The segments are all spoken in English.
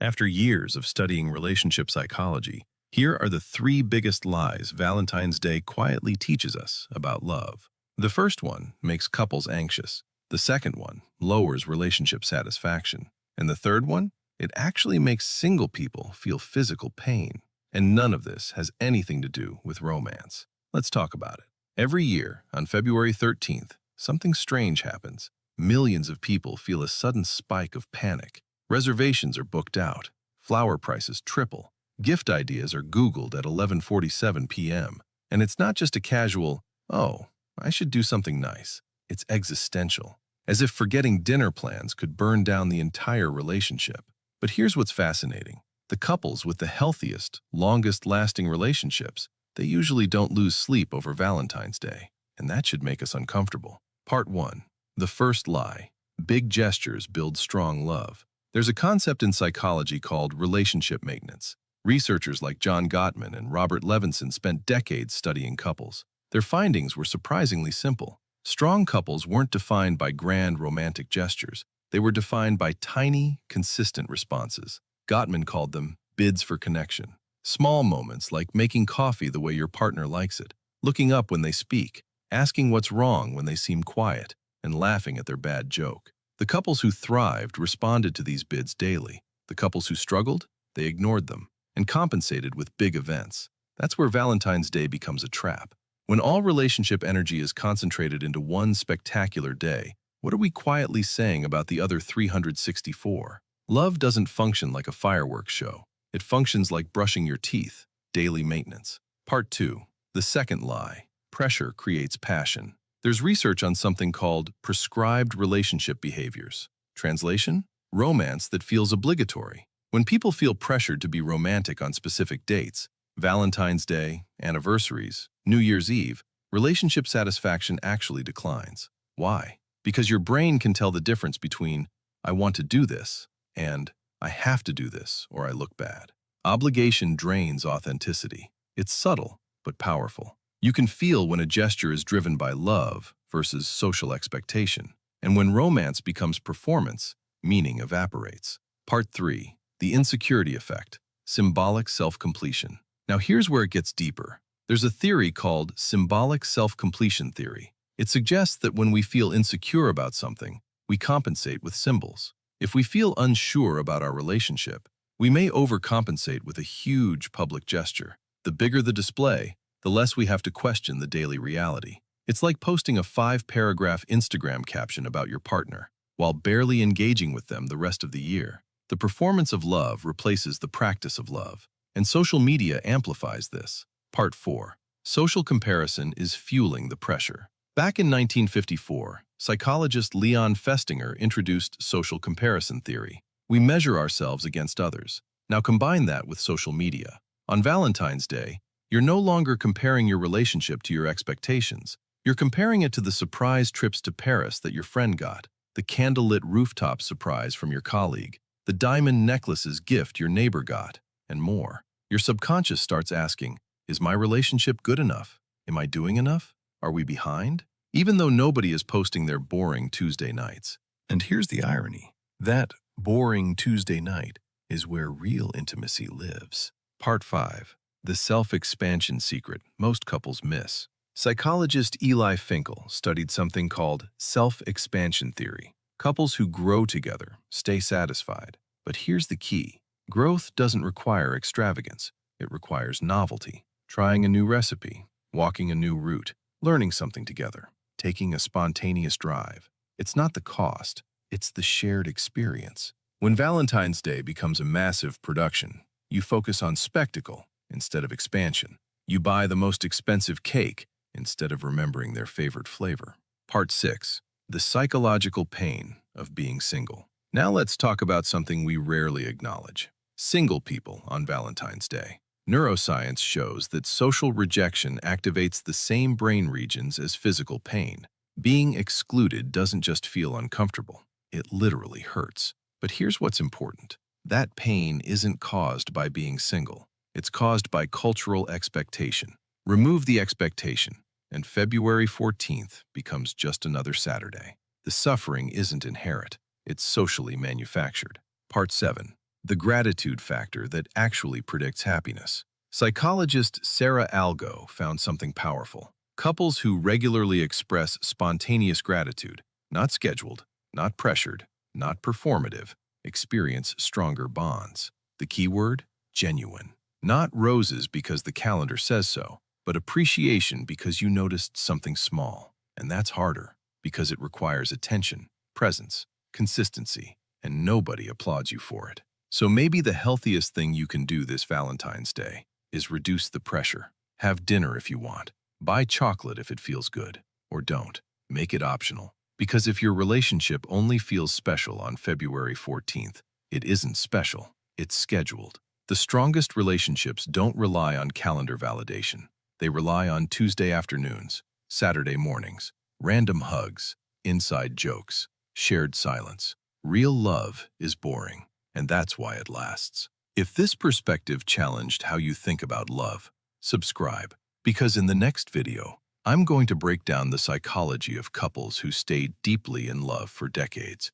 After years of studying relationship psychology, here are the three biggest lies Valentine's Day quietly teaches us about love. The first one makes couples anxious. The second one lowers relationship satisfaction. And the third one, it actually makes single people feel physical pain. And none of this has anything to do with romance. Let's talk about it. Every year, on February 13th, something strange happens. Millions of people feel a sudden spike of panic. Reservations are booked out. Flower prices triple. Gift ideas are Googled at 11:47 p.m. And it's not just a casual, oh, I should do something nice. It's existential, as if forgetting dinner plans could burn down the entire relationship. But here's what's fascinating. The couples with the healthiest, longest-lasting relationships, they usually don't lose sleep over Valentine's Day, and that should make us uncomfortable. Part 1. The first lie. Big gestures build strong love. There's a concept in psychology called relationship maintenance. Researchers like John Gottman and Robert Levenson spent decades studying couples. Their findings were surprisingly simple. Strong couples weren't defined by grand romantic gestures. They were defined by tiny, consistent responses. Gottman called them bids for connection. Small moments like making coffee the way your partner likes it, looking up when they speak, asking what's wrong when they seem quiet, and laughing at their bad joke. The couples who thrived responded to these bids daily. The couples who struggled, they ignored them and compensated with big events. That's where Valentine's Day becomes a trap. When all relationship energy is concentrated into one spectacular day, what are we quietly saying about the other 364? Love doesn't function like a fireworks show. It functions like brushing your teeth, daily maintenance. Part 2. The second lie. Pressure creates passion. There's research on something called prescribed relationship behaviors. Translation? Romance that feels obligatory. When people feel pressured to be romantic on specific dates, Valentine's Day, anniversaries, New Year's Eve, relationship satisfaction actually declines. Why? Because your brain can tell the difference between, I want to do this, and I have to do this or I look bad. Obligation drains authenticity. It's subtle, but powerful. You can feel when a gesture is driven by love versus social expectation. And when romance becomes performance, meaning evaporates. Part 3. The insecurity effect. Symbolic self-completion. Now here's where it gets deeper. There's a theory called symbolic self-completion theory. It suggests that when we feel insecure about something, we compensate with symbols. If we feel unsure about our relationship, we may overcompensate with a huge public gesture. The bigger the display, the less we have to question the daily reality. It's like posting a 5-paragraph Instagram caption about your partner, while barely engaging with them the rest of the year. The performance of love replaces the practice of love, and social media amplifies this. Part 4. Social comparison is fueling the pressure. Back in 1954, psychologist Leon Festinger introduced social comparison theory. We measure ourselves against others. Now combine that with social media. On Valentine's Day, you're no longer comparing your relationship to your expectations. You're comparing it to the surprise trips to Paris that your friend got, the candlelit rooftop surprise from your colleague, the diamond necklaces gift your neighbor got, and more. Your subconscious starts asking, is my relationship good enough? Am I doing enough? Are we behind? Even though nobody is posting their boring Tuesday nights. And here's the irony. That boring Tuesday night is where real intimacy lives. Part 5. The self-expansion secret most couples miss. Psychologist Eli Finkel studied something called self-expansion theory. Couples who grow together stay satisfied. But here's the key. Growth doesn't require extravagance. It requires novelty. Trying a new recipe, walking a new route, learning something together, taking a spontaneous drive. It's not the cost, it's the shared experience. When Valentine's Day becomes a massive production, you focus on spectacle instead of expansion. You buy the most expensive cake instead of remembering their favorite flavor. Part 6. The psychological pain of being single. Now let's talk about something we rarely acknowledge. Single people on Valentine's Day. Neuroscience shows that social rejection activates the same brain regions as physical pain. Being excluded doesn't just feel uncomfortable, it literally hurts. But here's what's important. That pain isn't caused by being single. It's caused by cultural expectation. Remove the expectation, and February 14th becomes just another Saturday. The suffering isn't inherent, it's socially manufactured. Part 7. the gratitude factor that actually predicts happiness. Psychologist Sara Algoe found something powerful. Couples who regularly express spontaneous gratitude, not scheduled, not pressured, not performative, experience stronger bonds. The key word? Genuine. Not roses because the calendar says so, but appreciation because you noticed something small. And that's harder, because it requires attention, presence, consistency, and nobody applauds you for it. So maybe the healthiest thing you can do this Valentine's Day is reduce the pressure. Have dinner if you want. Buy chocolate if it feels good. Or don't. Make it optional. Because if your relationship only feels special on February 14th, it isn't special, it's scheduled. The strongest relationships don't rely on calendar validation. They rely on Tuesday afternoons, Saturday mornings, random hugs, inside jokes, shared silence. Real love is boring, and that's why it lasts. If this perspective challenged how you think about love, subscribe, because in the next video, I'm going to break down the psychology of couples who stayed deeply in love for decades,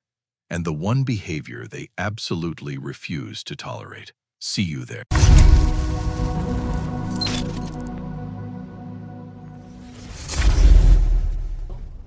and the one behavior they absolutely refuse to tolerate. See you there.